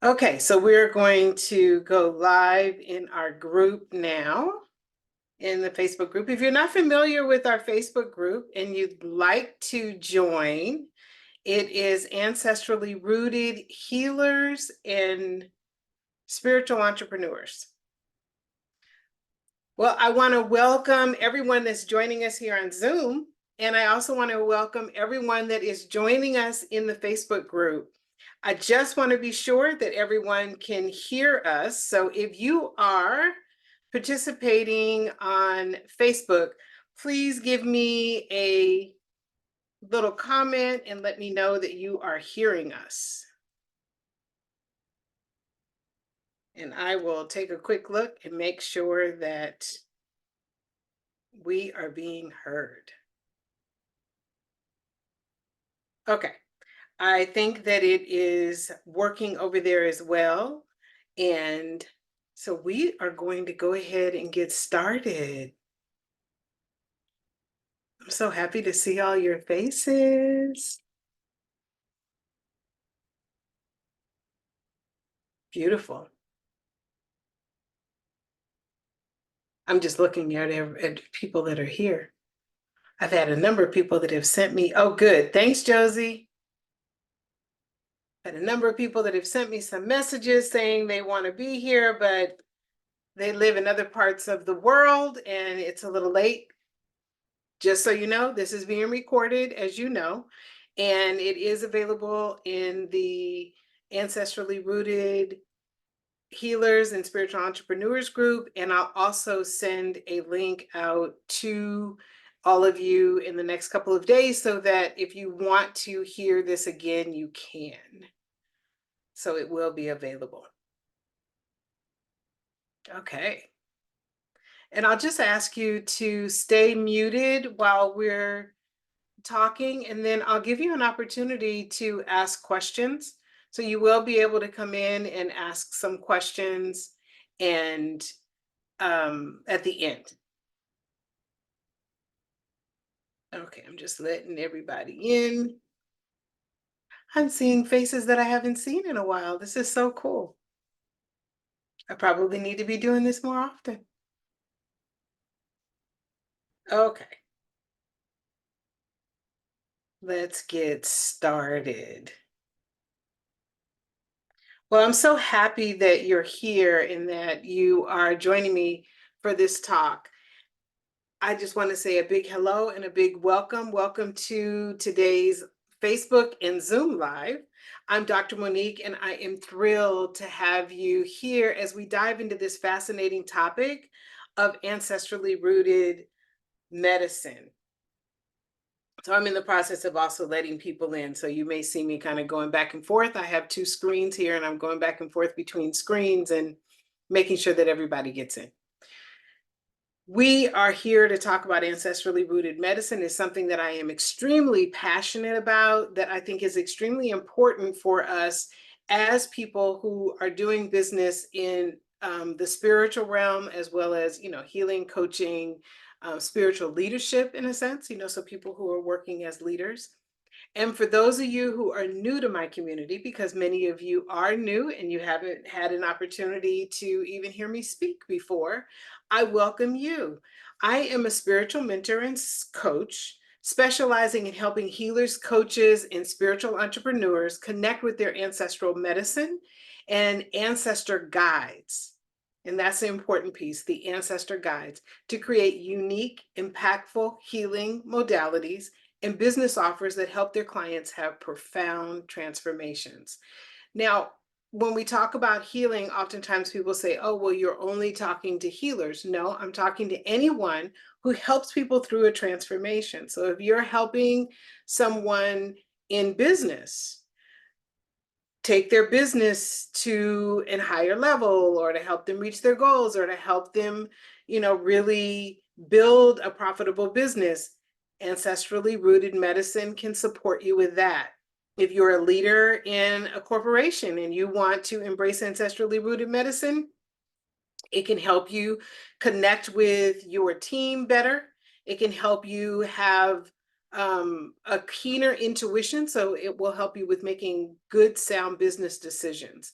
Okay, so we're going to go live in our group now, in the Facebook group. If you're not familiar with our Facebook group and you'd like to join, it is Ancestrally Rooted Healers and Spiritual Entrepreneurs. Well, I want to welcome everyone that's joining us here on Zoom, and I also want to welcome everyone that is joining us in the Facebook group. I just want to be sure that everyone can hear us. So if you are participating on Facebook, please give me a little comment and let me know that you are hearing us. And I will take a quick look and make sure that we are being heard. Okay. I think that it is working over there as well. And so we are going to go ahead and get started. I'm so happy to see all your faces. Beautiful. I'm just looking at people that are here. I've had a number of people that have sent me, oh, good. Thanks, Josie. Had a number of people that have sent me some messages saying they want to be here, but they live in other parts of the world and it's a little late. Just so you know, this is being recorded, as you know, and it is available in the Ancestrally Rooted Healers and Spiritual Entrepreneurs group. And I'll also send a link out to all of you in the next couple of days so that if you want to hear this again, you can. So it will be available. Okay. And I'll just ask you to stay muted while we're talking, and then I'll give you an opportunity to ask questions. So you will be able to come in and ask some questions and at the end. Okay, I'm just letting everybody in. I'm seeing faces that I haven't seen in a while. This is so cool. I probably need to be doing this more often. Okay. Let's get started. Well, I'm so happy that you're here and that you are joining me for this talk. I just want to say a big hello and a big welcome. Welcome to today's Facebook and Zoom Live. I'm Dr. Monique, and I am thrilled to have you here as we dive into this fascinating topic of ancestrally rooted medicine. So I'm in the process of also letting people in. So you may see me kind of going back and forth. I have two screens here and I'm going back and forth between screens and making sure that everybody gets in. We are here to talk about ancestrally rooted medicine. Is something that I am extremely passionate about, that I think is extremely important for us as people who are doing business in the spiritual realm, as well as, healing, coaching, spiritual leadership in a sense, so people who are working as leaders. And for those of you who are new to my community, because many of you are new and you haven't had an opportunity to even hear me speak before, I welcome you. I am a spiritual mentor and coach, specializing in helping healers, coaches, and spiritual entrepreneurs connect with their ancestral medicine and ancestor guides. And that's the important piece, the ancestor guides, to create unique, impactful healing modalities and business offers that help their clients have profound transformations. Now, when we talk about healing, oftentimes people say, oh, well, you're only talking to healers. No, I'm talking to anyone who helps people through a transformation. So if you're helping someone in business take their business to a higher level, or to help them reach their goals, or to help them, really build a profitable business, ancestrally rooted medicine can support you with that. If you're a leader in a corporation and you want to embrace ancestrally rooted medicine, it can help you connect with your team better. It can help you have a keener intuition, so it will help you with making good, sound business decisions.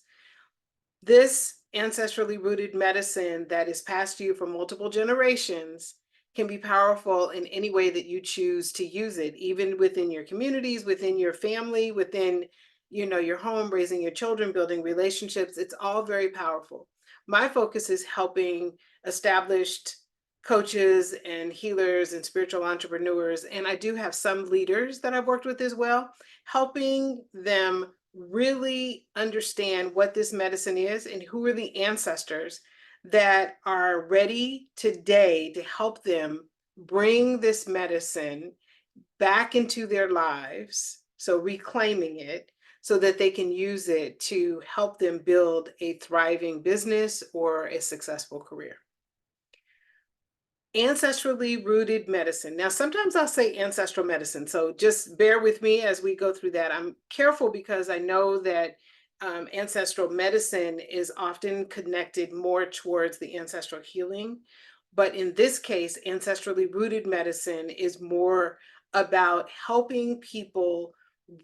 This ancestrally rooted medicine that is passed to you from multiple generations can be powerful in any way that you choose to use it, even within your communities, within your family, within, your home, raising your children, building relationships. It's all very powerful. My focus is helping established coaches and healers and spiritual entrepreneurs, and I do have some leaders that I've worked with as well, helping them really understand what this medicine is and who are the ancestors that are ready today to help them bring this medicine back into their lives. So, reclaiming it so that they can use it to help them build a thriving business or a successful career. Ancestrally rooted medicine. Now, sometimes I'll say ancestral medicine, so just bear with me as we go through that. I'm careful because I know that ancestral medicine is often connected more towards the ancestral healing. But in this case, ancestrally rooted medicine is more about helping people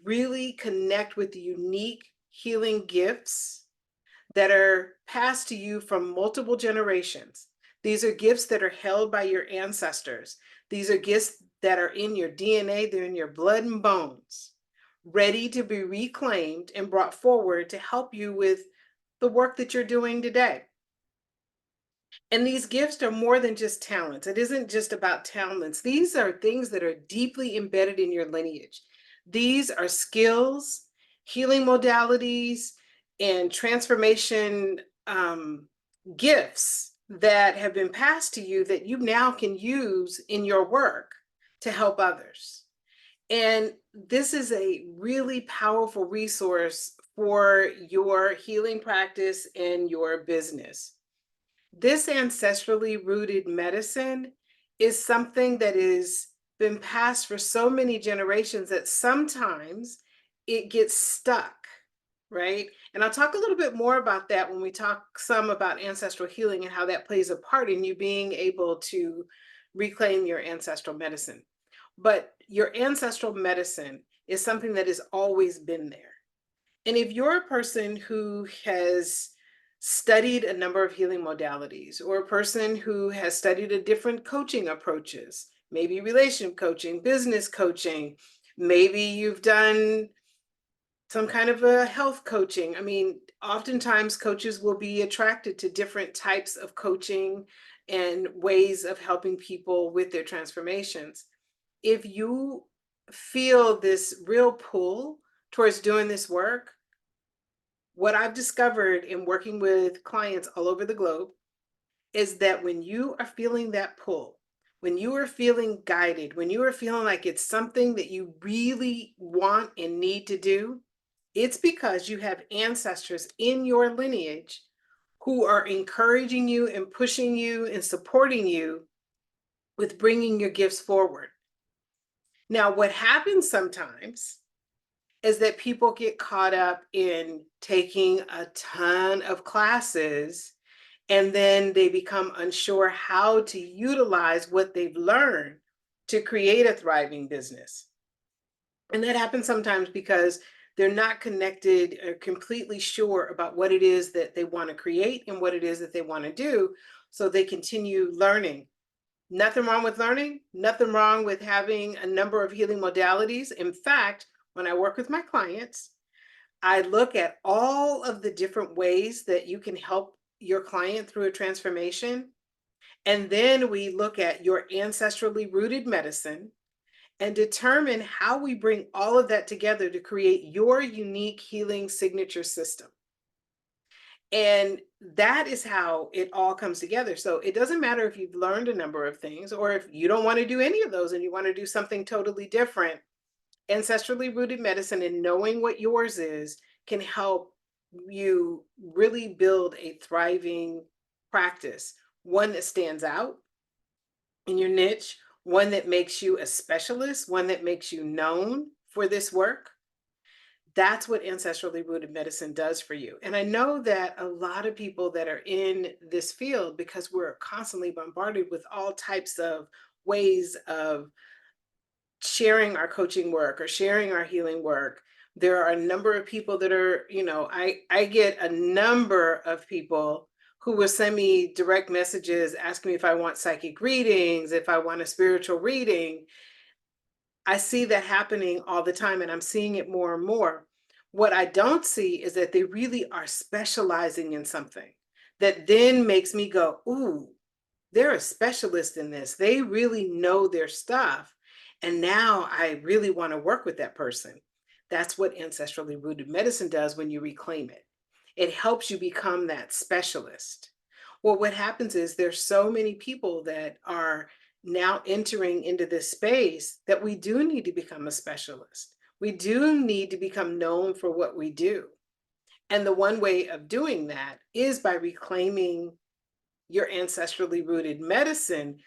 really connect with the unique healing gifts that are passed to you from multiple generations. These are gifts that are held by your ancestors. These are gifts that are in your DNA, they're in your blood and bones, ready to be reclaimed and brought forward to help you with the work that you're doing today. And these gifts are more than just talents. It isn't just about talents. These are things that are deeply embedded in your lineage. These are skills, healing modalities, and transformation gifts that have been passed to you that you now can use in your work to help others. And this is a really powerful resource for your healing practice and your business. This ancestrally rooted medicine is something that has been passed for so many generations that sometimes it gets stuck, right? And I'll talk a little bit more about that when we talk some about ancestral healing and how that plays a part in you being able to reclaim your ancestral medicine. But your ancestral medicine is something that has always been there. And if you're a person who has studied a number of healing modalities, or a person who has studied a different coaching approaches, maybe relationship coaching, business coaching, maybe you've done some kind of a health coaching. I mean, oftentimes coaches will be attracted to different types of coaching and ways of helping people with their transformations. If you feel this real pull towards doing this work, what I've discovered in working with clients all over the globe is that when you are feeling that pull, when you are feeling guided, when you are feeling like it's something that you really want and need to do, it's because you have ancestors in your lineage who are encouraging you and pushing you and supporting you with bringing your gifts forward. Now, what happens sometimes is that people get caught up in taking a ton of classes and then they become unsure how to utilize what they've learned to create a thriving business. And that happens sometimes because they're not connected or completely sure about what it is that they want to create and what it is that they want to do. So they continue learning. Nothing wrong with learning, nothing wrong with having a number of healing modalities. In fact, when I work with my clients, I look at all of the different ways that you can help your client through a transformation. And then we look at your ancestrally rooted medicine and determine how we bring all of that together to create your unique healing signature system. And that is how it all comes together. So it doesn't matter if you've learned a number of things or if you don't want to do any of those and you want to do something totally different. Ancestrally rooted medicine and knowing what yours is can help you really build a thriving practice, one that stands out in your niche, one that makes you a specialist, one that makes you known for this work. That's what ancestrally rooted medicine does for you. And I know that a lot of people that are in this field, because we're constantly bombarded with all types of ways of sharing our coaching work or sharing our healing work, there are a number of people that are, I get a number of people who will send me direct messages asking me if I want psychic readings, if I want a spiritual reading. I see that happening all the time, and I'm seeing it more and more. What I don't see is that they really are specializing in something that then makes me go, ooh, they're a specialist in this. They really know their stuff. And now I really want to work with that person. That's what ancestrally rooted medicine does when you reclaim it. It helps you become that specialist. Well, what happens is there's so many people that are now entering into this space that we do need to become a specialist. We do need to become known for what we do. And the one way of doing that is by reclaiming your ancestrally rooted medicine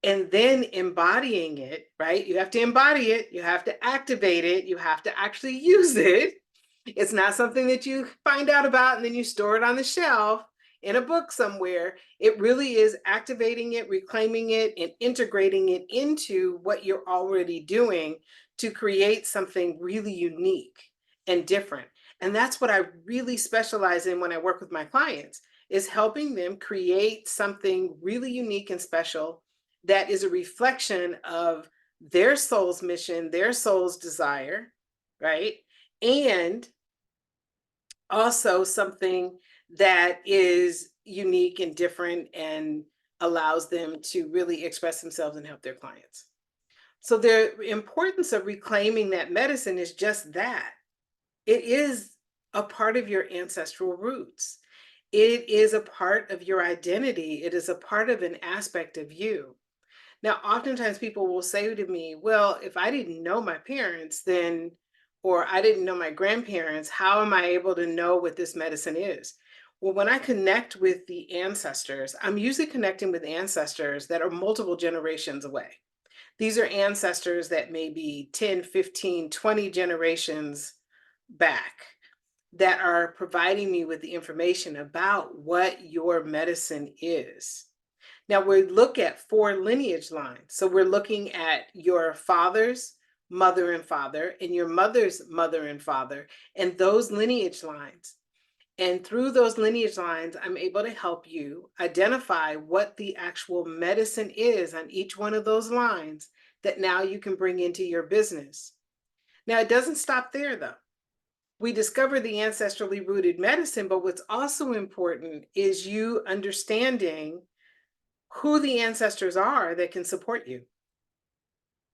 and then embodying it, right? You have to embody it, you have to activate it, you have to actually use it. It's not something that you find out about and then you store it on the shelf in a book somewhere. It really is activating it, reclaiming it, and integrating it into what you're already doing to create something really unique and different. And that's what I really specialize in when I work with my clients, is helping them create something really unique and special that is a reflection of their soul's mission, their soul's desire, right? And also something that is unique and different and allows them to really express themselves and help their clients. So the importance of reclaiming that medicine is just that. It is a part of your ancestral roots. It is a part of your identity. It is a part of an aspect of you. Now, oftentimes people will say to me, well, if I didn't know my parents, then, or I didn't know my grandparents, how am I able to know what this medicine is? Well, when I connect with the ancestors, I'm usually connecting with ancestors that are multiple generations away. These are ancestors that may be 10, 15, 20 generations back that are providing me with the information about what your medicine is. Now we look at 4 lineage lines. So we're looking at your father's mother and father and your mother's mother and father and those lineage lines. And through those lineage lines, I'm able to help you identify what the actual medicine is on each one of those lines that now you can bring into your business. Now, it doesn't stop there though. We discover the ancestrally rooted medicine, but what's also important is you understanding who the ancestors are that can support you,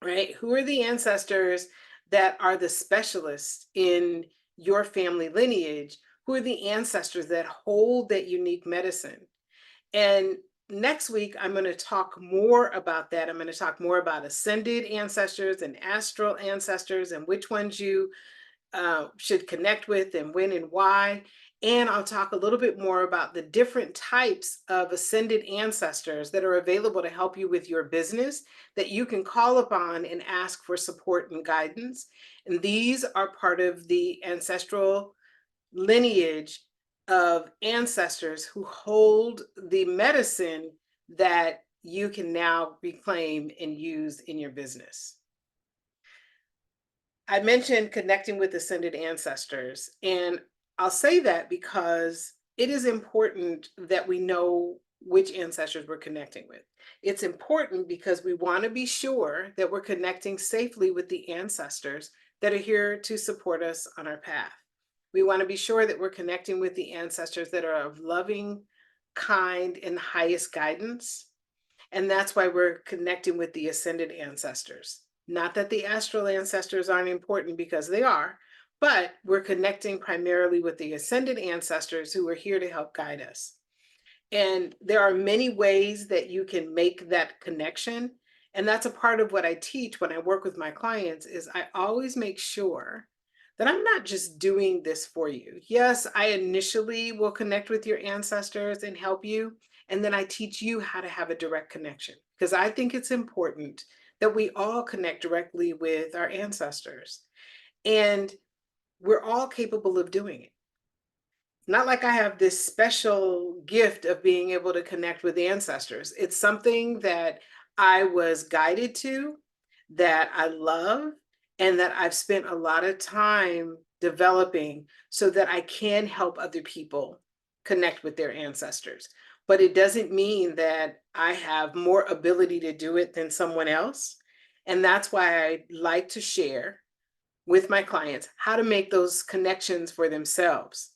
right? Who are the ancestors that are the specialists in your family lineage? Who are the ancestors that hold that unique medicine? And next week, I'm going to talk more about that. I'm going to talk more about ascended ancestors and astral ancestors and which ones you should connect with and when and why. And I'll talk a little bit more about the different types of ascended ancestors that are available to help you with your business that you can call upon and ask for support and guidance. And these are part of the ancestral lineage of ancestors who hold the medicine that you can now reclaim and use in your business. I mentioned connecting with ascended ancestors, and I'll say that because it is important that we know which ancestors we're connecting with. It's important because we want to be sure that we're connecting safely with the ancestors that are here to support us on our path. We want to be sure that we're connecting with the ancestors that are of loving, kind, and highest guidance. And that's why we're connecting with the ascended ancestors. Not that the astral ancestors aren't important, because they are, but we're connecting primarily with the ascended ancestors who are here to help guide us. And there are many ways that you can make that connection. And that's a part of what I teach when I work with my clients is I always make sure that I'm not just doing this for you. Yes, I initially will connect with your ancestors and help you. And then I teach you how to have a direct connection, because I think it's important that we all connect directly with our ancestors. And we're all capable of doing it. Not like I have this special gift of being able to connect with the ancestors. It's something that I was guided to, that I love and that I've spent a lot of time developing so that I can help other people connect with their ancestors. But it doesn't mean that I have more ability to do it than someone else. And that's why I like to share with my clients how to make those connections for themselves.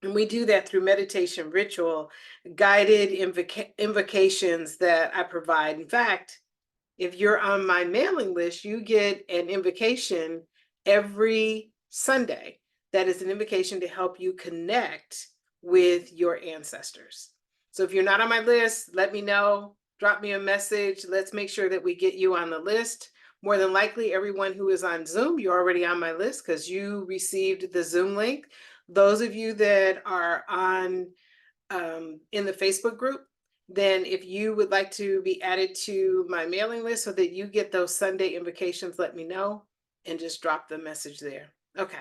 And we do that through meditation ritual, guided invocations that I provide. In fact, if you're on my mailing list, you get an invocation every Sunday. That is an invocation to help you connect with your ancestors. So if you're not on my list, let me know, drop me a message. Let's make sure that we get you on the list. More than likely, everyone who is on Zoom, you're already on my list because you received the Zoom link. Those of you that are on in the Facebook group, then if you would like to be added to my mailing list so that you get those Sunday invocations, let me know and just drop the message there. Okay.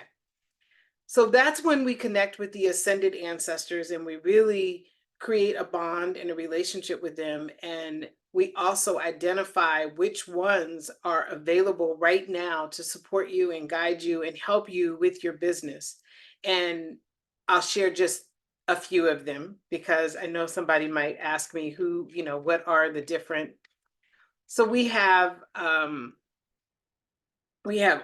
So that's when we connect with the ascended ancestors and we really create a bond and a relationship with them. And we also identify which ones are available right now to support you and guide you and help you with your business. And I'll share just a few of them because I know somebody might ask me who, what are the different. So we have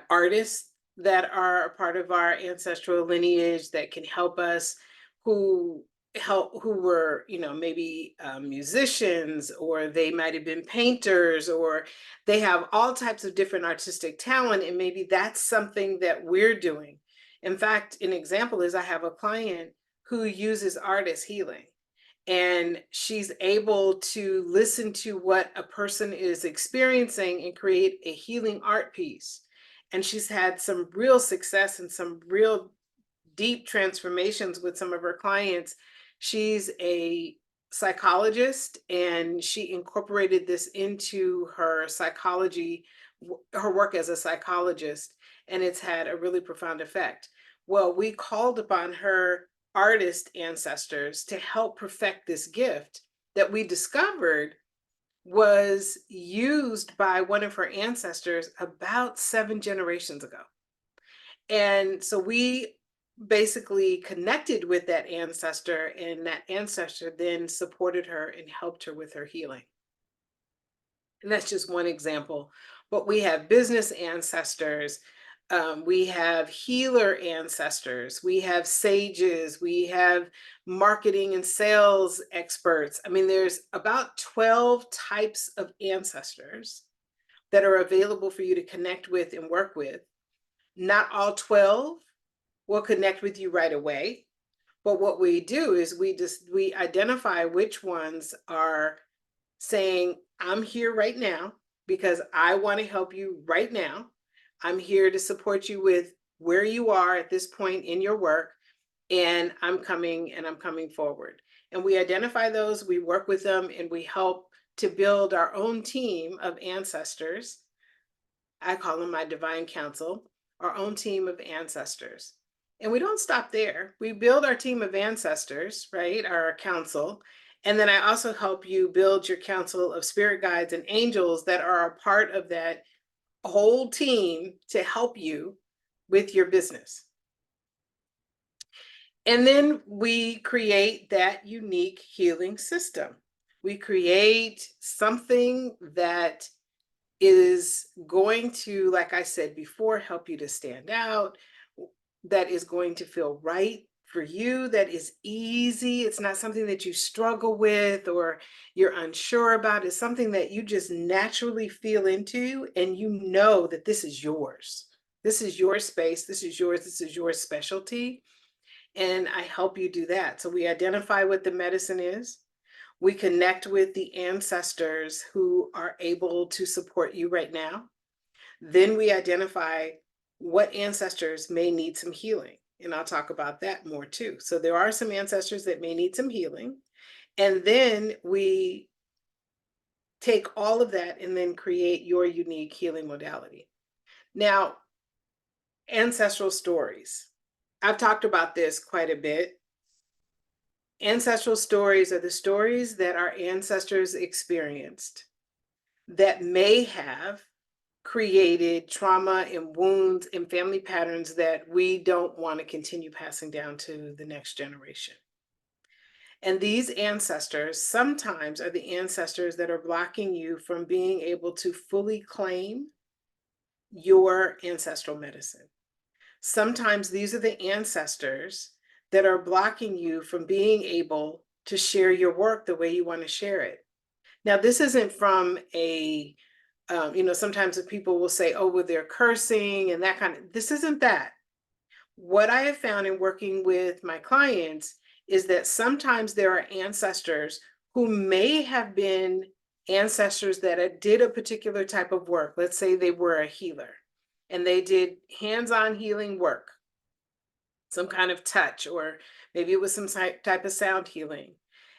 artists that are a part of our ancestral lineage that can help us, who were maybe musicians, or they might have been painters, or they have all types of different artistic talent, and maybe that's something that we're doing. In fact, an example is I have a client who uses artist healing, and she's able to listen to what a person is experiencing and create a healing art piece. And she's had some real success and some real deep transformations with some of her clients. She's a psychologist and she incorporated this into her psychology, her work as a psychologist, and it's had a really profound effect. Well, we called upon her artist ancestors to help perfect this gift that we discovered was used by one of her ancestors about 7 generations ago. And so we basically connected with that ancestor, and that ancestor then supported her and helped her with her healing. And that's just one example. But we have business ancestors, we have healer ancestors, we have sages, we have marketing and sales experts. I mean, there's about 12 types of ancestors that are available for you to connect with and work with. Not all 12 will connect with you right away. But what we do is we identify which ones are saying, I'm here right now because I want to help you right now. I'm here to support you with where you are at this point in your work, and I'm coming forward. And we identify those, we work with them, and we help to build our own team of ancestors. I call them my divine council, our own team of ancestors. And we don't stop there. We build our team of ancestors, right? Our council. And then I also help you build your council of spirit guides and angels that are a part of that whole team to help you with your business. And then we create that unique healing system. We create something that is going to, like I said before, help you to stand out, that is going to feel right for you, that is easy. It's not something that you struggle with or you're unsure about. It's something that you just naturally feel into, and you know that this is yours. This is your space. This is yours. This is your specialty. And I help you do that. So we identify what the medicine is. We connect with the ancestors who are able to support you right now. Then we identify what ancestors may need some healing. And I'll talk about that more too. So there are some ancestors that may need some healing. And then we take all of that and then create your unique healing modality. Now, ancestral stories. I've talked about this quite a bit. Ancestral stories are the stories that our ancestors experienced that may have created trauma and wounds and family patterns that we don't want to continue passing down to the next generation. And these ancestors sometimes are the ancestors that are blocking you from being able to fully claim your ancestral medicine. Sometimes these are the ancestors that are blocking you from being able to share your work the way you want to share it. Now, this isn't from a, sometimes people will say, oh, well, they're cursing and that kind of, this isn't that. What I have found in working with my clients is that sometimes there are ancestors who may have been ancestors that did a particular type of work. Let's say they were a healer and they did hands-on healing work, some kind of touch, or maybe it was some type of sound healing,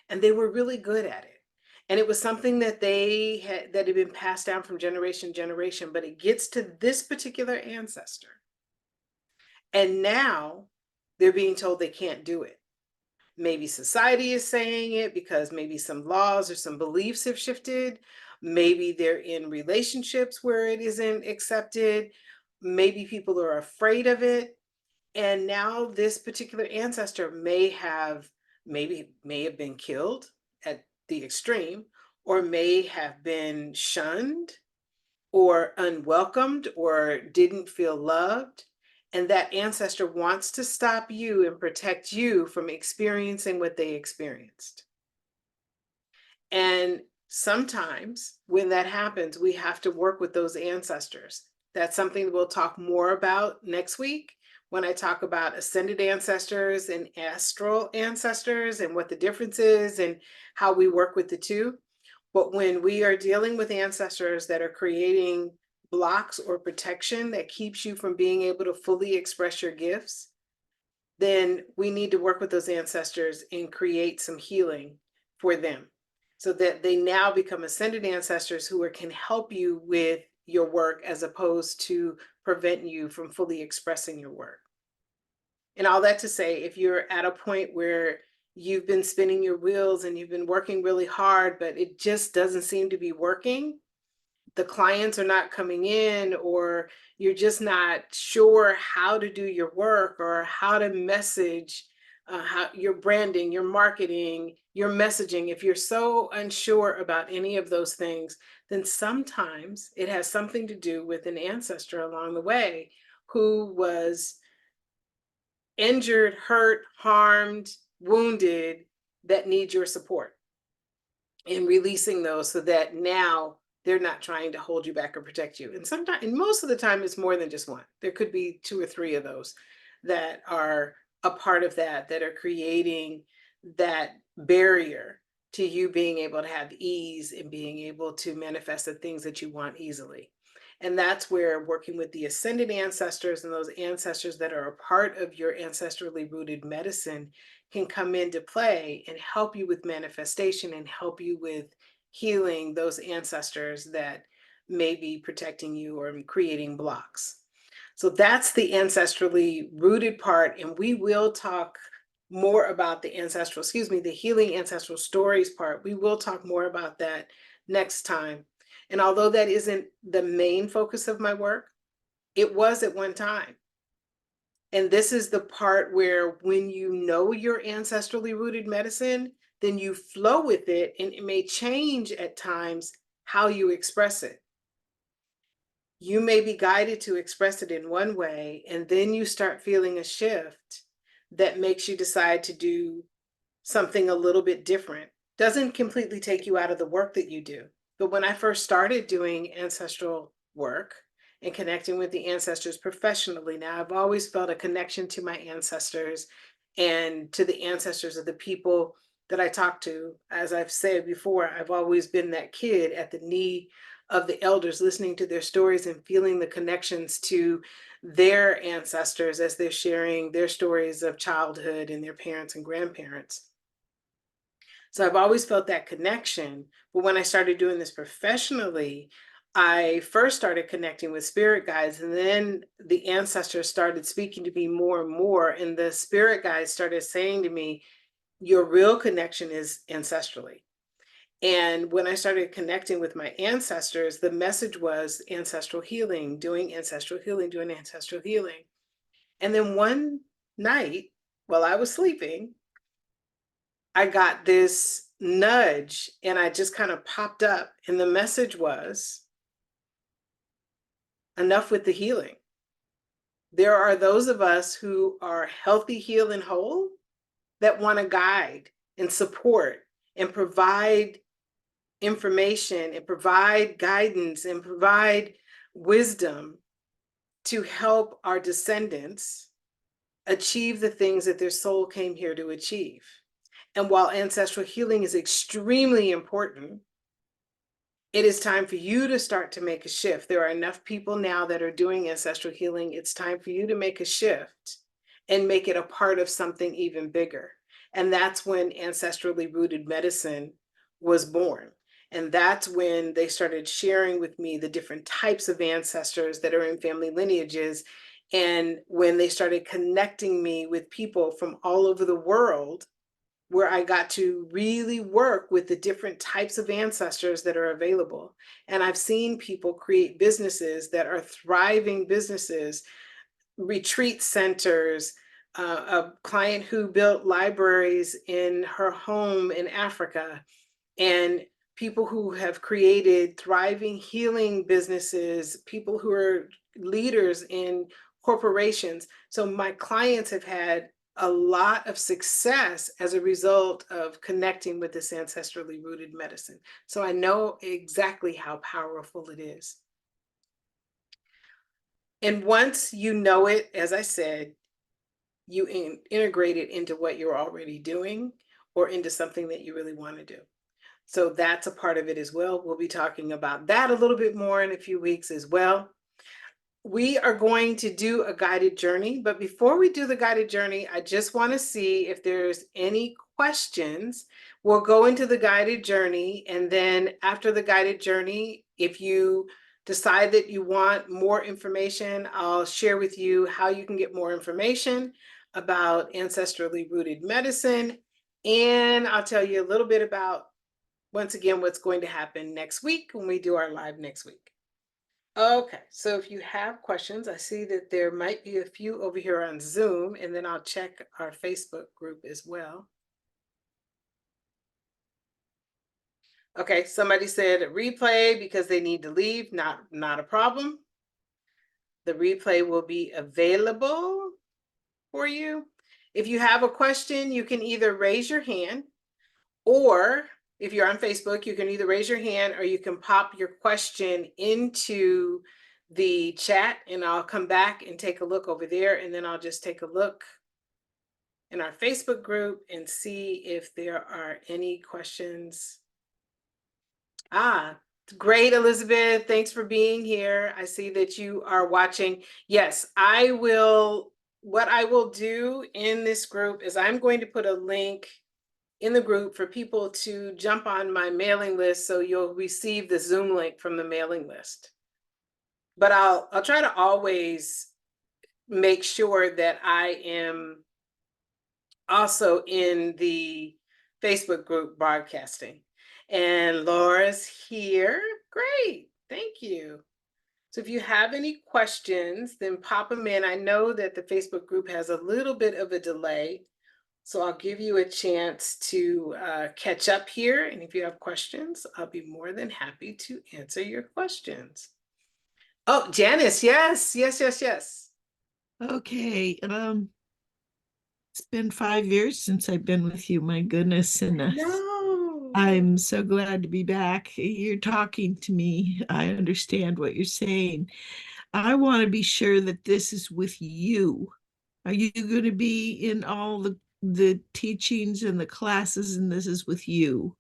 and they were really good at it. And it was something that had been passed down from generation to generation, but it gets to this particular ancestor. And now they're being told they can't do it. Maybe society is saying it because maybe some laws or some beliefs have shifted. Maybe they're in relationships where it isn't accepted. Maybe people are afraid of it. And now this particular ancestor may have been killed at the extreme, or may have been shunned or unwelcomed or didn't feel loved. And that ancestor wants to stop you and protect you from experiencing what they experienced. And sometimes when that happens, we have to work with those ancestors. That's something we'll talk more about next week when I talk about ascended ancestors and astral ancestors and what the difference is and how we work with the two. But when we are dealing with ancestors that are creating blocks or protection that keeps you from being able to fully express your gifts, then we need to work with those ancestors and create some healing for them so that they now become ascended ancestors who can help you with your work as opposed to prevent you from fully expressing your work. And all that to say, if you're at a point where you've been spinning your wheels and you've been working really hard, but it just doesn't seem to be working, the clients are not coming in, or you're just not sure how to do your work or how to message, how your branding, your marketing, your messaging, if you're so unsure about any of those things, then sometimes it has something to do with an ancestor along the way who was injured, hurt, harmed, wounded, that need your support in releasing those so that now they're not trying to hold you back or protect you. And sometimes, and most of the time, it's more than just one. There could be two or three of those that are a part of that are creating that barrier to you being able to have ease and being able to manifest the things that you want easily. And that's where working with the ascended ancestors and those ancestors that are a part of your ancestrally rooted medicine can come into play and help you with manifestation and help you with healing those ancestors that may be protecting you or creating blocks. So that's the ancestrally rooted part. And we will talk more about the healing ancestral stories part. We will talk more about that next time. And although that isn't the main focus of my work, it was at one time. And this is the part where when you know your ancestrally rooted medicine, then you flow with it, and it may change at times how you express it. You may be guided to express it in one way, and then you start feeling a shift that makes you decide to do something a little bit different. Doesn't completely take you out of the work that you do. But when I first started doing ancestral work and connecting with the ancestors professionally, now I've always felt a connection to my ancestors and to the ancestors of the people that I talk to. As I've said before, I've always been that kid at the knee of the elders, listening to their stories and feeling the connections to their ancestors as they're sharing their stories of childhood and their parents and grandparents. So I've always felt that connection. But when I started doing this professionally, I first started connecting with spirit guides, and then the ancestors started speaking to me more and more. And the spirit guides started saying to me, your real connection is ancestrally. And when I started connecting with my ancestors, the message was ancestral healing, doing ancestral healing, doing ancestral healing. And then one night while I was sleeping, I got this nudge and I just kind of popped up. And the message was enough with the healing. There are those of us who are healthy, healed, and whole that want to guide and support and provide information and provide guidance and provide wisdom to help our descendants achieve the things that their soul came here to achieve. And while ancestral healing is extremely important, it is time for you to start to make a shift. There are enough people now that are doing ancestral healing. It's time for you to make a shift and make it a part of something even bigger. And that's when ancestrally rooted medicine was born. And that's when they started sharing with me the different types of ancestors that are in family lineages. And when they started connecting me with people from all over the world, where I got to really work with the different types of ancestors that are available. And I've seen people create businesses that are thriving businesses, retreat centers, a client who built libraries in her home in Africa, and people who have created thriving healing businesses, people who are leaders in corporations. So my clients have had a lot of success as a result of connecting with this ancestrally rooted medicine. So I know exactly how powerful it is. And once you know it, as I said, you integrate it into what you're already doing or into something that you really want to do. So that's a part of it as well. We'll be talking about that a little bit more in a few weeks as well. We are going to do a guided journey, but before we do the guided journey, I just want to see if there's any questions. We'll go into the guided journey, and then after the guided journey, if you decide that you want more information, I'll share with you how you can get more information about ancestrally rooted medicine, and I'll tell you a little bit about, once again, what's going to happen next week when we do our live next week. Okay, so if you have questions, I see that there might be a few over here on Zoom, and then I'll check our Facebook group as well. Okay, somebody said replay because they need to leave. Not a problem. The replay will be available for you. If you have a question, you can either raise your hand, or if you're on Facebook, you can either raise your hand or you can pop your question into the chat, and I'll come back and take a look over there, and then I'll just take a look in our Facebook group and see if there are any questions. Great, Elizabeth. Thanks for being here. I see that you are watching. Yes, I will. What I will do in this group is I'm going to put a link in the group for people to jump on my mailing list, so you'll receive the Zoom link from the mailing list. But I'll try to always make sure that I am also in the Facebook group broadcasting. And Laura's here. Great. Thank you. So if you have any questions, then pop them in. I know that the Facebook group has a little bit of a delay, so I'll give you a chance to catch up here. And if you have questions, I'll be more than happy to answer your questions. Oh, Janice, yes. Okay. It's been 5 years since I've been with you. My goodness. And No. I'm so glad to be back. You're talking to me. I understand what you're saying. I want to be sure that this is with you. Are you going to be in all the teachings and the classes, and this is with you?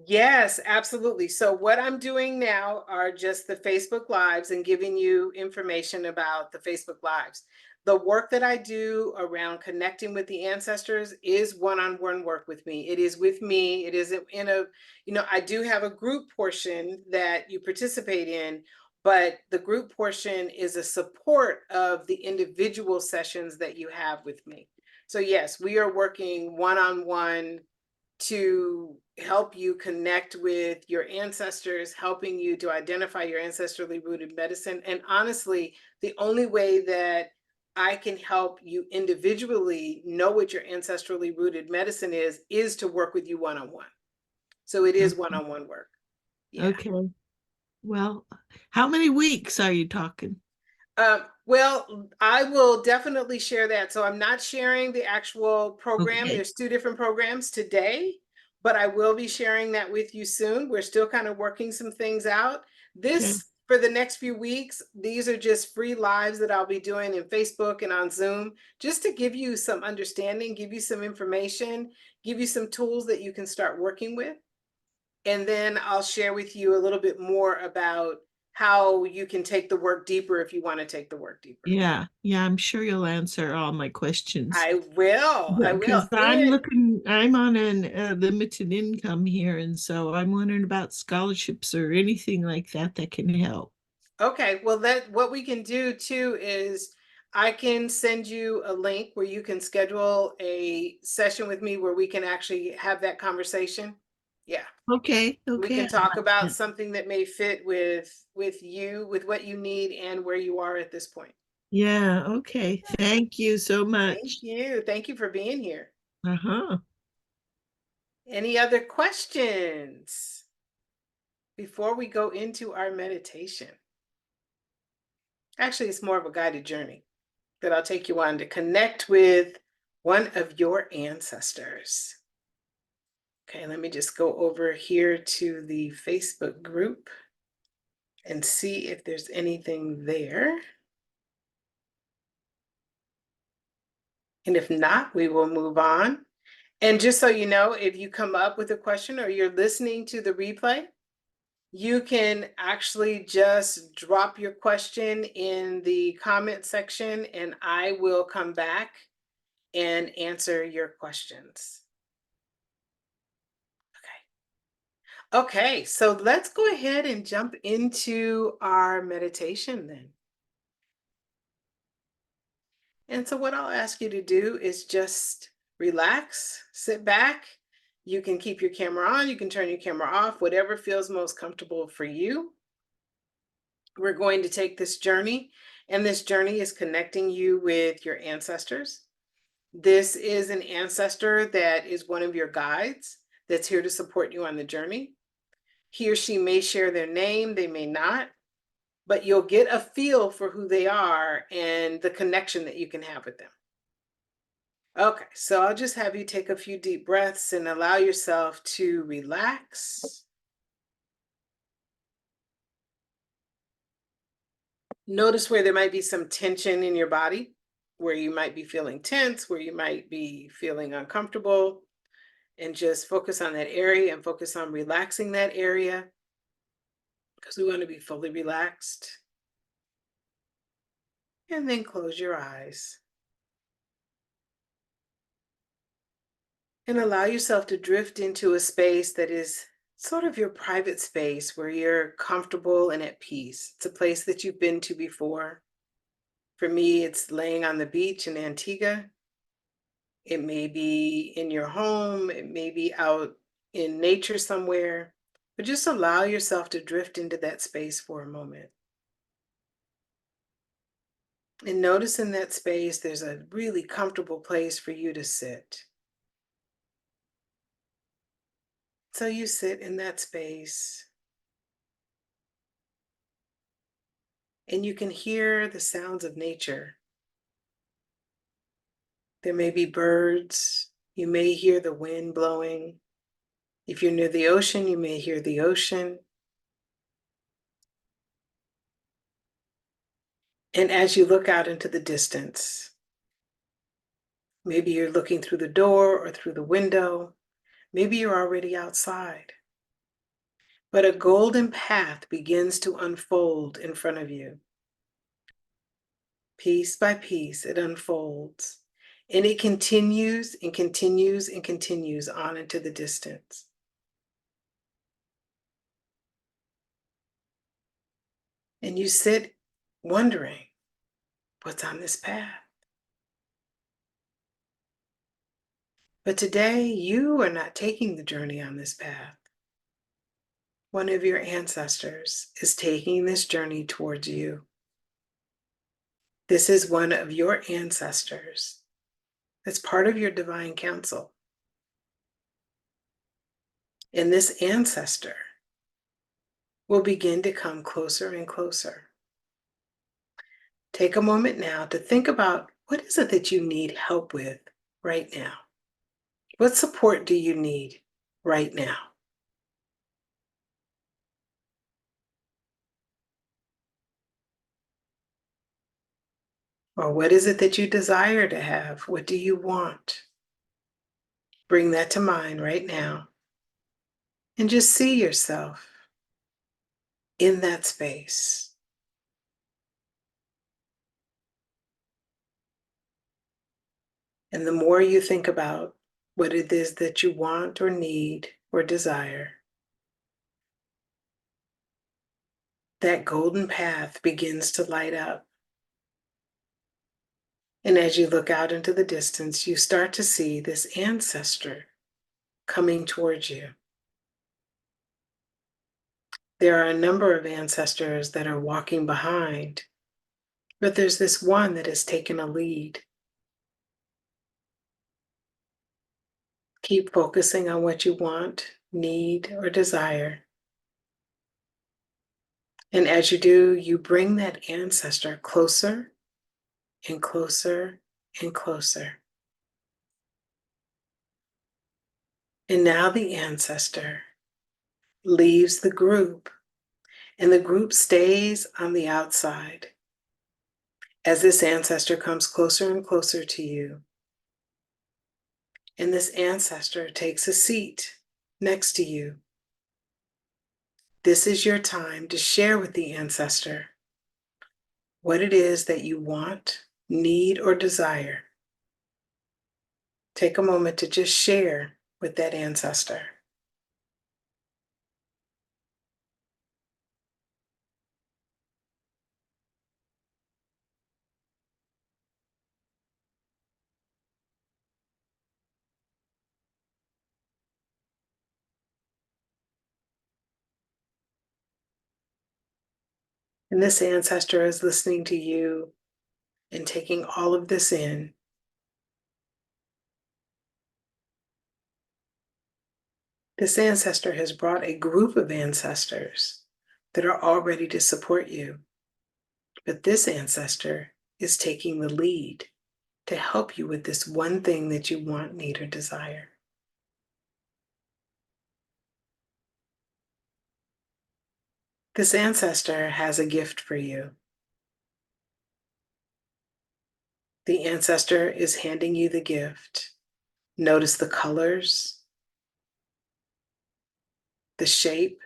Yes, absolutely. So what I'm doing now are just the Facebook Lives and giving you information about the Facebook Lives. The work that I do around connecting with the ancestors is one-on-one work with me. It is with me. It isn't in a, I do have a group portion that you participate in, but the group portion is a support of the individual sessions that you have with me. So yes, we are working one-on-one to help you connect with your ancestors, helping you to identify your ancestrally rooted medicine. And honestly, the only way that I can help you individually know what your ancestrally rooted medicine is to work with you one-on-one. So it is Okay. one-on-one work. Yeah. Okay. Well, how many weeks are you talking? Well, I will definitely share that. So I'm not sharing the actual program. Okay. There's two different programs today, but I will be sharing that with you soon. We're still kind of working some things out. Okay. This, for the next few weeks, these are just free lives that I'll be doing in Facebook and on Zoom, just to give you some understanding, give you some information, give you some tools that you can start working with. And then I'll share with you a little bit more about how you can take the work deeper if you want to take the work deeper. Yeah. Yeah. I'm sure you'll answer all my questions. I will. I will. Because And I'm on a limited income here. And so I'm wondering about scholarships or anything like that that can help. okay, well, that what we can do too is I can send you a link where you can schedule a session with me where we can actually have that conversation. Yeah. Okay. We Okay. can I'd talk like about that. something that may fit with you, with what you need and where you are at this point. Yeah. Okay. Thank you so Thank much. you. Thank you for being here. Uh-huh. Any other questions before we go into our meditation? Actually, it's more of a guided journey that I'll take you on to connect with one of your ancestors. Okay, let me just go over here to the Facebook group and see if there's anything there. And if not, we will move on. And just so you know, if you come up with a question or you're listening to the replay, you can actually just drop your question in the comment section and I will come back and answer your questions. Okay. Okay, so let's go ahead and jump into our meditation then. And so what I'll ask you to do is just relax, sit back. You can keep your camera on, you can turn your camera off, whatever feels most comfortable for you. We're going to take this journey, and this journey is connecting you with your ancestors. This is an ancestor that is one of your guides that's here to support you on the journey. He or she may share their name, they may not, but you'll get a feel for who they are and the connection that you can have with them. Okay, so I'll just have you take a few deep breaths and allow yourself to relax. Notice where there might be some tension in your body, where you might be feeling tense, where you might be feeling uncomfortable, and just focus on that area and focus on relaxing that area because we want to be fully relaxed. And then close your eyes and allow yourself to drift into a space that is sort of your private space where you're comfortable and at peace. It's a place that you've been to before. For me, it's laying on the beach in Antigua. It may be in your home, it may be out in nature somewhere, but just allow yourself to drift into that space for a moment. And notice in that space, there's a really comfortable place for you to sit. So you sit in that space and you can hear the sounds of nature. There may be birds. You may hear the wind blowing. If you're near the ocean, you may hear the ocean. And as you look out into the distance, maybe you're looking through the door or through the window. Maybe you're already outside. But a golden path begins to unfold in front of you. Piece by piece, it unfolds. And it continues and continues and continues on into the distance. And you sit wondering, what's on this path? But today, you are not taking the journey on this path. One of your ancestors is taking this journey towards you. This is one of your ancestors that's part of your divine council. And this ancestor will begin to come closer and closer. Take a moment now to think about what is it that you need help with right now? What support do you need right now? Or what is it that you desire to have? What do you want? Bring that to mind right now and just see yourself in that space. And the more you think about what it is that you want or need or desire, that golden path begins to light up. And as you look out into the distance, you start to see this ancestor coming towards you. There are a number of ancestors that are walking behind, but there's this one that has taken a lead. Keep focusing on what you want, need, or desire. And as you do, you bring that ancestor closer and closer and closer. And now the ancestor leaves the group, and the group stays on the outside. As this ancestor comes closer and closer to you, and this ancestor takes a seat next to you, this is your time to share with the ancestor what it is that you want, need, or desire. Take a moment to just share with that ancestor. And this ancestor is listening to you and taking all of this in. This ancestor has brought a group of ancestors that are all ready to support you. But this ancestor is taking the lead to help you with this one thing that you want, need, or desire. This ancestor has a gift for you. The ancestor is handing you the gift. Notice the colors, the shape,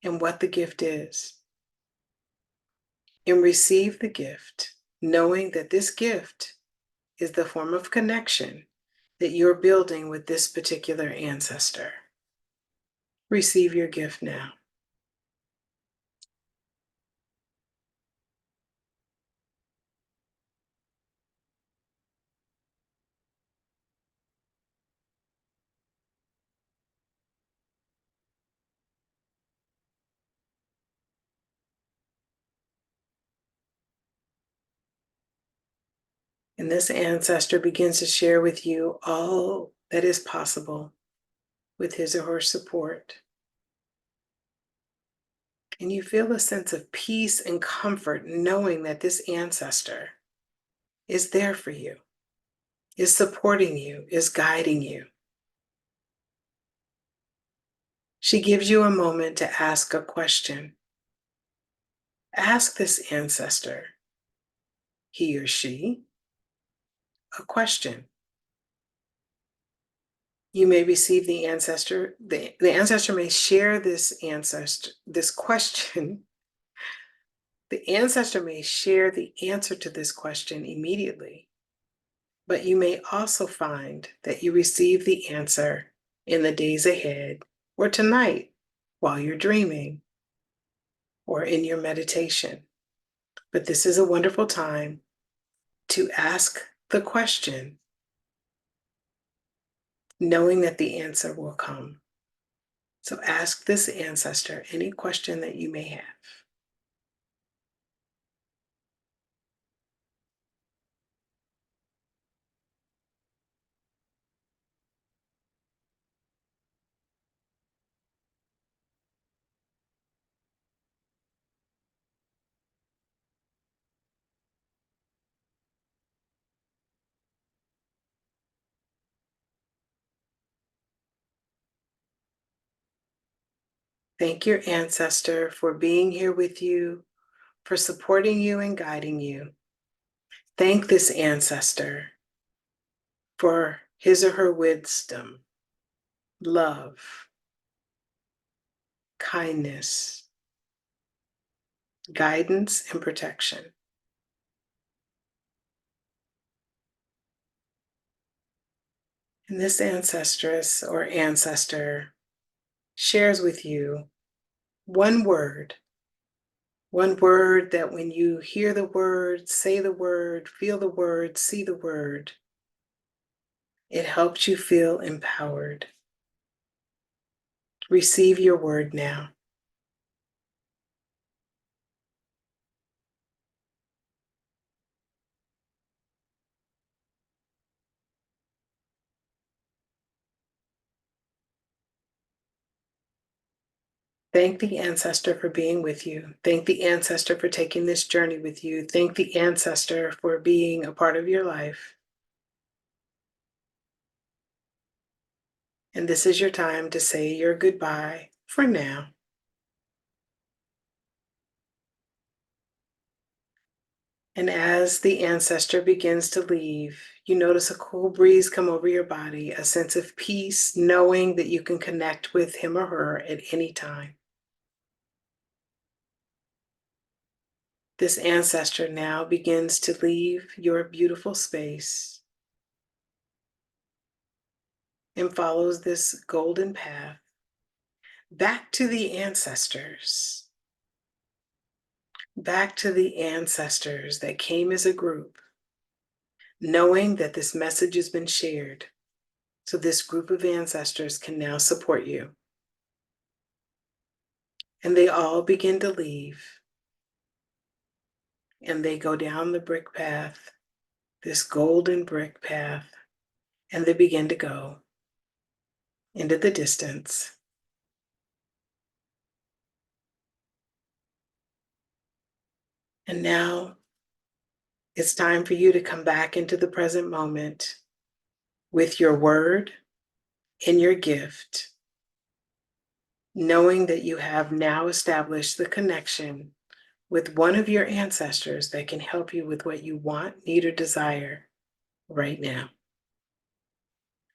and what the gift is. And receive the gift, knowing that this gift is the form of connection that you're building with this particular ancestor. Receive your gift now. And this ancestor begins to share with you all that is possible with his or her support. And you feel a sense of peace and comfort knowing that this ancestor is there for you, is supporting you, is guiding you. She gives you a moment to ask a question. Ask this ancestor, he or she, a question. You may receive the ancestor, the ancestor may share this question. The ancestor may share the answer to this question immediately, but you may also find that you receive the answer in the days ahead or tonight while you're dreaming or in your meditation. But this is a wonderful time to ask the question knowing that the answer will come. So ask this ancestor any question that you may have. Thank your ancestor for being here with you, for supporting you and guiding you. Thank this ancestor for his or her wisdom, love, kindness, guidance, and protection. And this ancestress or ancestor shares with you one word that when you hear the word, say the word, feel the word, see the word, it helps you feel empowered. Receive your word now. Thank the ancestor for being with you. Thank the ancestor for taking this journey with you. Thank the ancestor for being a part of your life. And this is your time to say your goodbye for now. And as the ancestor begins to leave, you notice a cool breeze come over your body, a sense of peace, knowing that you can connect with him or her at any time. This ancestor now begins to leave your beautiful space and follows this golden path back to the ancestors, back to the ancestors that came as a group, knowing that this message has been shared. So this group of ancestors can now support you. And they all begin to leave. And they go down the brick path, this golden brick path, and they begin to go into the distance. And now it's time for you to come back into the present moment with your word and your gift, knowing that you have now established the connection with one of your ancestors that can help you with what you want, need, or desire right now.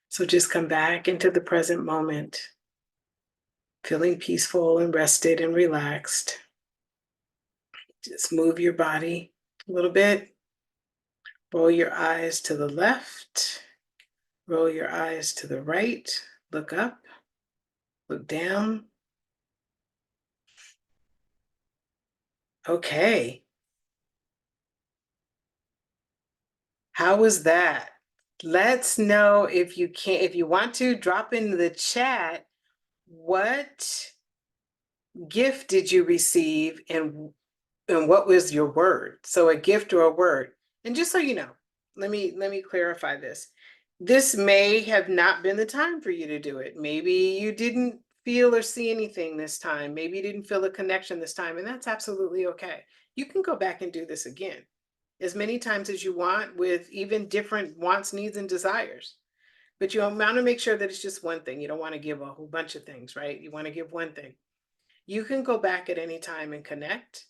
So just come back into the present moment, feeling peaceful and rested and relaxed. Just move your body a little bit. Roll your eyes to the left. Roll your eyes to the right. Look up. Look down. Okay. How was that? Let's know if you can, if you want to drop in the chat, what gift did you receive and what was your word? So a gift or a word. And just so you know, let me clarify this. This may have not been the time for you to do it. Maybe you didn't feel or see anything this time. Maybe you didn't feel a connection this time, and that's absolutely okay. You can go back and do this again as many times as you want with even different wants, needs, and desires. But you want to make sure that it's just one thing. You don't want to give a whole bunch of things, right? You want to give one thing. You can go back at any time and connect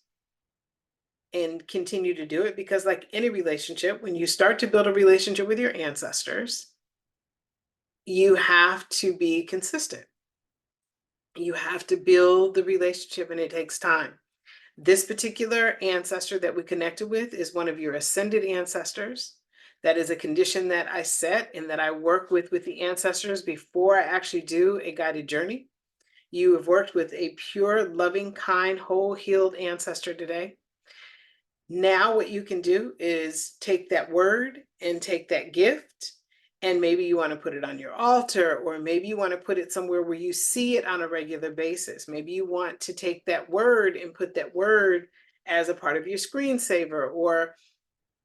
and continue to do it, because like any relationship, when you start to build a relationship with your ancestors, you have to be consistent. You have to build the relationship, and it takes time. This particular ancestor that we connected with is one of your ascended ancestors. That is a condition that I set and that I work with the ancestors before I actually do a guided journey. You have worked with a pure, loving, kind, whole, healed ancestor today. Now what you can do is take that word and take that gift And maybe you want to put it on your altar, or maybe you want to put it somewhere where you see it on a regular basis. Maybe you want to take that word and put that word as a part of your screensaver. Or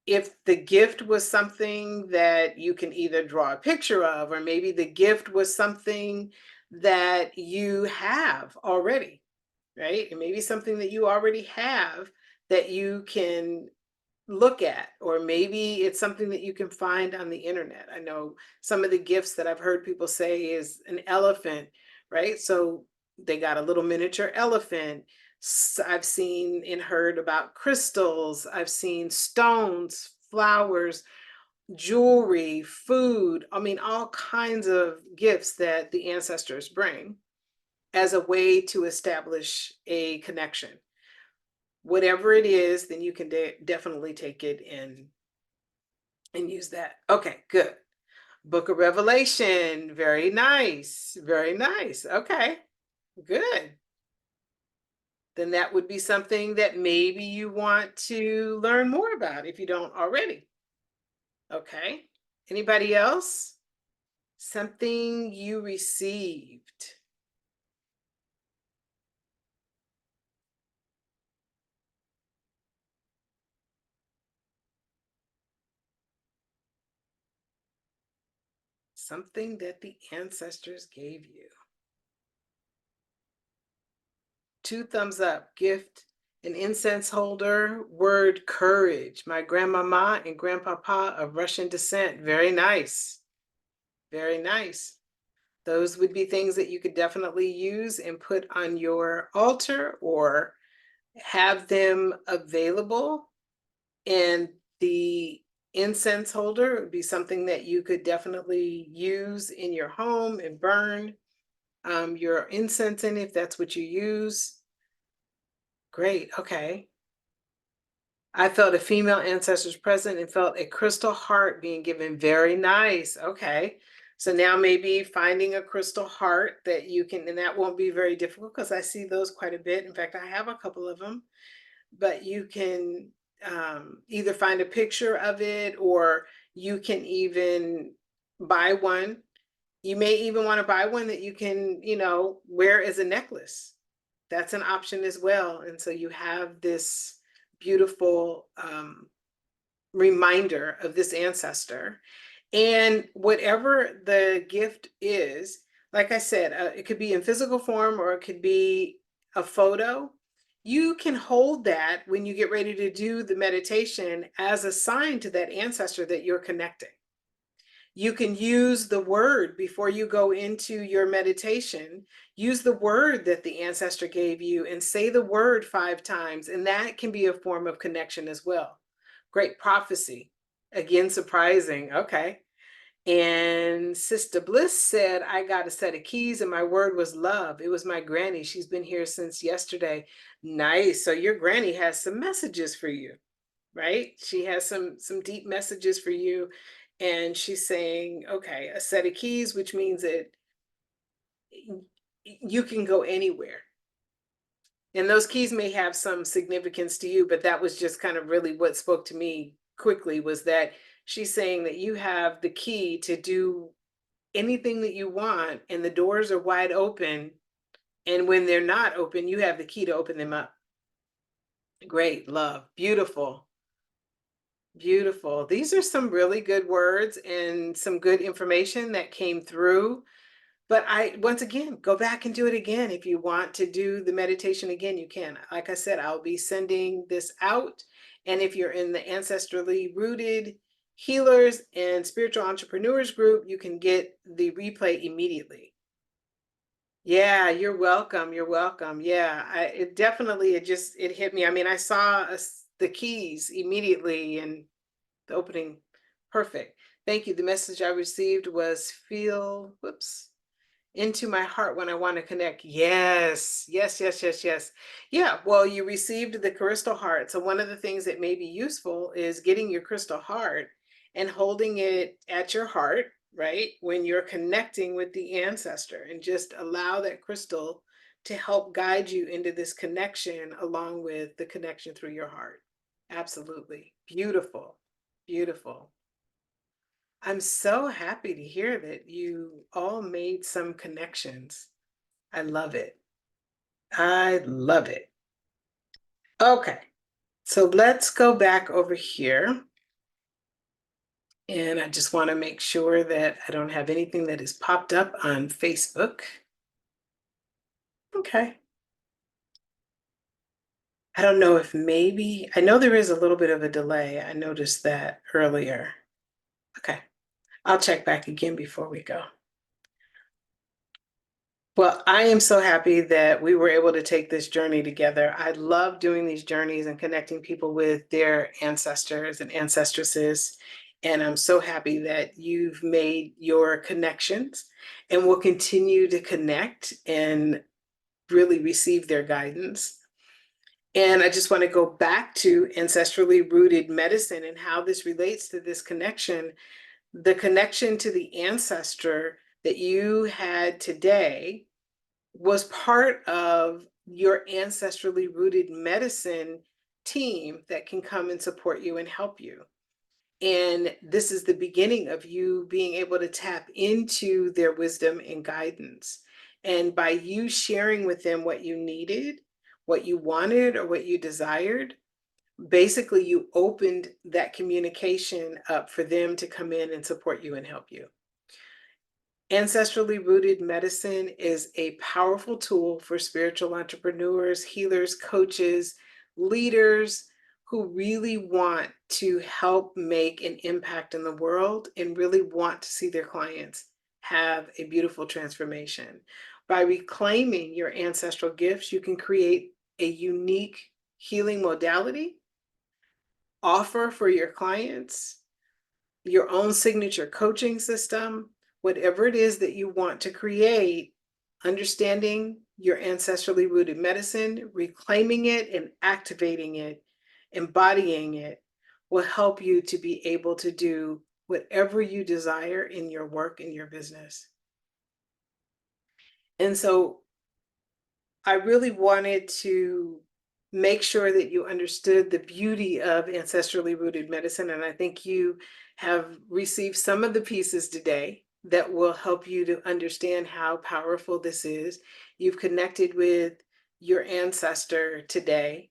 if the gift was something that you can either draw a picture of, or maybe the gift was something that you have already, right? It may be something that you already have that you can look at, or maybe it's something that you can find on the internet. I know some of the gifts that I've heard people say is an elephant, right? So they got a little miniature elephant. I've seen and heard about crystals. I've seen stones, flowers, jewelry, food. I mean, all kinds of gifts that the ancestors bring as a way to establish a connection. Whatever it is, then you can definitely take it and use that. Okay, good. Book of Revelation. Very nice. Very nice. Okay, good. Then that would be something that maybe you want to learn more about if you don't already. Okay. Anybody else? Something you received. Something that the ancestors gave you. 2 thumbs up. Gift, an incense holder. Word, courage. My grandmama and grandpapa of Russian descent. Very nice. Very nice. Those would be things that you could definitely use and put on your altar, or have them available. And the incense holder would be something that you could definitely use in your home and burn your incense in if that's what you use. Great. Okay. I felt a female ancestors present and felt a crystal heart being given. Very nice. Okay. So now maybe finding a crystal heart that you can, and that won't be very difficult because I see those quite a bit. In fact, I have a couple of them, but you can either find a picture of it, or you can even buy one. You may even want to buy one that you can, wear as a necklace. That's an option as well. And so you have this beautiful reminder of this ancestor. And whatever the gift is, like I said, it could be in physical form or it could be a photo. You can hold that when you get ready to do the meditation as a sign to that ancestor that you're connecting. You can use the word before you go into your meditation. Use the word that the ancestor gave you and say the word 5 times, and that can be a form of connection as well. Great prophecy. Again, surprising. Okay. And Sister Bliss said, I got a set of keys and my word was love. It was my granny. She's been here since yesterday. Nice. So your granny has some messages for you, right? She has some deep messages for you. And she's saying, okay, a set of keys, which means that you can go anywhere. And those keys may have some significance to you, but that was just kind of really what spoke to me quickly, was that she's saying that you have the key to do anything that you want, and the doors are wide open. And when they're not open, you have the key to open them up. Great, love, beautiful. Beautiful. These are some really good words and some good information that came through. But once again, go back and do it again. If you want to do the meditation again, you can. Like I said, I'll be sending this out. And if you're in the Ancestrally Rooted Healers and Spiritual Entrepreneurs group, you can get the replay immediately. Yeah, you're welcome. You're welcome. Yeah, it hit me. I mean, I saw the keys immediately and the opening. Perfect. Thank you. The message I received was into my heart when I want to connect. Yes, yes, yes, yes, yes. Yeah, well, you received the crystal heart. So one of the things that may be useful is getting your crystal heart and holding it at your heart, right? When you're connecting with the ancestor, and just allow that crystal to help guide you into this connection along with the connection through your heart. Absolutely. Beautiful. Beautiful. I'm so happy to hear that you all made some connections. I love it. I love it. Okay, so let's go back over here. And I just want to make sure that I don't have anything that has popped up on Facebook. Okay. I don't know if maybe, I know there is a little bit of a delay. I noticed that earlier. Okay. I'll check back again before we go. Well, I am so happy that we were able to take this journey together. I love doing these journeys and connecting people with their ancestors and ancestresses. And I'm so happy that you've made your connections and will continue to connect and really receive their guidance. And I just want to go back to ancestrally rooted medicine and how this relates to this connection. The connection to the ancestor that you had today was part of your ancestrally rooted medicine team that can come and support you and help you. And this is the beginning of you being able to tap into their wisdom and guidance. And by you sharing with them what you needed, what you wanted, or what you desired, basically you opened that communication up for them to come in and support you and help you. Ancestrally rooted medicine is a powerful tool for spiritual entrepreneurs, healers, coaches, leaders who really want to help make an impact in the world and really want to see their clients have a beautiful transformation. By reclaiming your ancestral gifts, you can create a unique healing modality, offer for your clients, your own signature coaching system, whatever it is that you want to create, understanding your ancestrally rooted medicine, reclaiming it and activating it, embodying it will help you to be able to do whatever you desire in your work and your business. And so I really wanted to make sure that you understood the beauty of ancestrally rooted medicine. And I think you have received some of the pieces today that will help you to understand how powerful this is. You've connected with your ancestor today.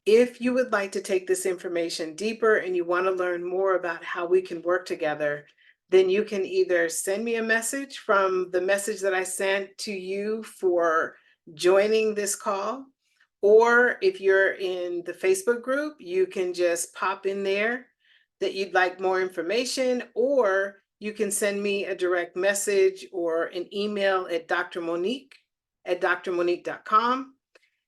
If you would like to take this information deeper and you want to learn more about how we can work together, then you can either send me a message from the message that I sent to you for joining this call, or if you're in the Facebook group, you can just pop in there that you'd like more information, or you can send me a direct message or an email at drmonique@drmonique.com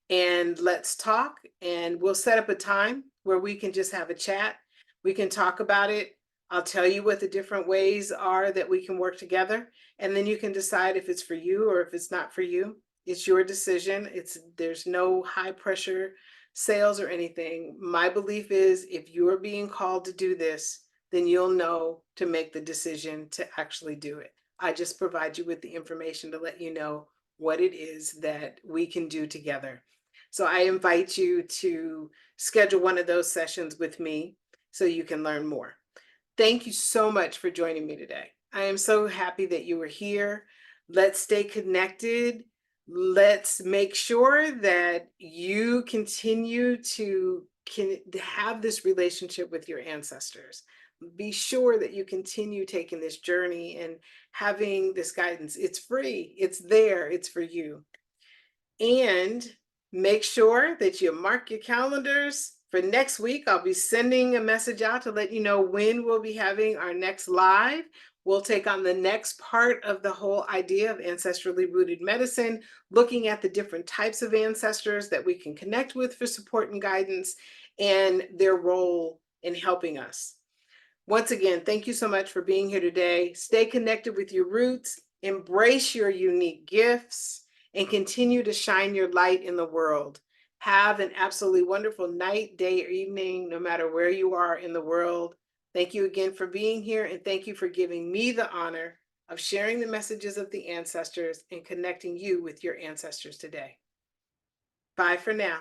and let's talk, and we'll set up a time where we can just have a chat. We can talk about it. I'll tell you what the different ways are that we can work together, and then you can decide if it's for you or if it's not for you. It's your decision. There's no high pressure sales or anything. My belief is if you're being called to do this, then you'll know to make the decision to actually do it. I just provide you with the information to let you know what it is that we can do together. So I invite you to schedule one of those sessions with me so you can learn more. Thank you so much for joining me today. I am so happy that you were here. Let's stay connected. Let's make sure that you continue to have this relationship with your ancestors. Be sure that you continue taking this journey and having this guidance. It's free, it's there, it's for you. And make sure that you mark your calendars for next week. I'll be sending a message out to let you know when we'll be having our next live. We'll take on the next part of the whole idea of ancestrally rooted medicine, looking at the different types of ancestors that we can connect with for support and guidance and their role in helping us. Once again, thank you so much for being here today. Stay connected with your roots, embrace your unique gifts, and continue to shine your light in the world. Have an absolutely wonderful night, day, or evening, no matter where you are in the world. Thank you again for being here, and thank you for giving me the honor of sharing the messages of the ancestors and connecting you with your ancestors today. Bye for now.